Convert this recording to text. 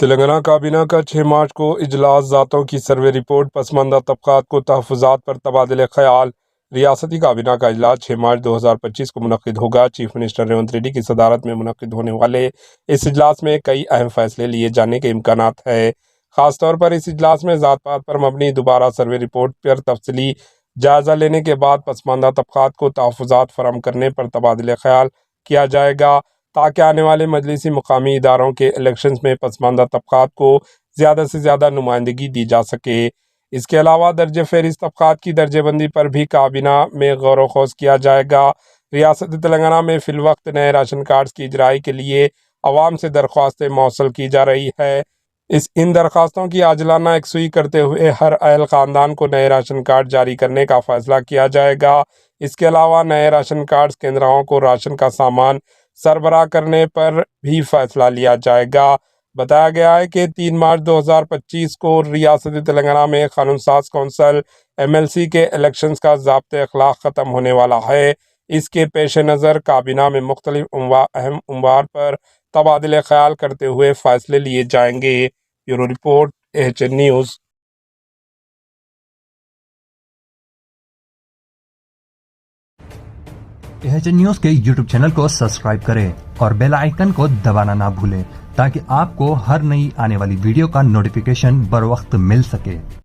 تلنگانہ کابینہ کا 6 مارچ کو اجلاس ذاتوں کی سروے رپورٹ، پسماندہ طبقات کو تحفظات پر تبادلہ خیال۔ ریاستی کابینہ کا اجلاس 6 مارچ 2025 کو منعقد ہوگا۔ چیف منسٹر ریونت ریڈی کی صدارت میں منعقد ہونے والے اس اجلاس میں کئی اہم فیصلے لیے جانے کے امکانات ہیں۔ خاص طور پر اس اجلاس میں ذات پات پر مبنی دوبارہ سروے رپورٹ پر تفصیلی جائزہ لینے کے بعد پسماندہ طبقات کو تحفظات فراہم کرنے پر تبادلہ خیال کیا جائے گا، تاکہ آنے والے مجلسی مقامی اداروں کے الیکشنز میں پسماندہ طبقات کو زیادہ سے زیادہ نمائندگی دی جا سکے۔ اس کے علاوہ درجہ فہرست طبقات کی درجہ بندی پر بھی کابینہ میں غور و خوض کیا جائے گا۔ ریاست تلنگانہ میں فی الوقت نئے راشن کارڈز کی اجرائی کے لیے عوام سے درخواستیں موصول کی جا رہی ہے۔ ان درخواستوں کی عاجلانہ یکسوئی کرتے ہوئے ہر اہل خاندان کو نئے راشن کارڈ جاری کرنے کا فیصلہ کیا جائے گا۔ اس کے علاوہ نئے راشن کارڈز کیندروں کو راشن کا سامان سربراہ کرنے پر بھی فیصلہ لیا جائے گا۔ بتایا گیا ہے کہ 3 مارچ 2025 کو ریاست تلنگانہ میں قانون ساز کونسل MLC کے الیکشنز کا ضابطۂ اخلاق ختم ہونے والا ہے۔ اس کے پیش نظر کابینہ میں مختلف اہم امور پر تبادلہ خیال کرتے ہوئے فیصلے لیے جائیں گے۔ Bureau report AHN news. AHN news کے YouTube چینل کو سبسکرائب کریں اور بیل آئیکن کو دبانا نہ بھولیں تاکہ آپ کو ہر نئی آنے والی ویڈیو کا نوٹیفیکیشن بر وقت مل سکے۔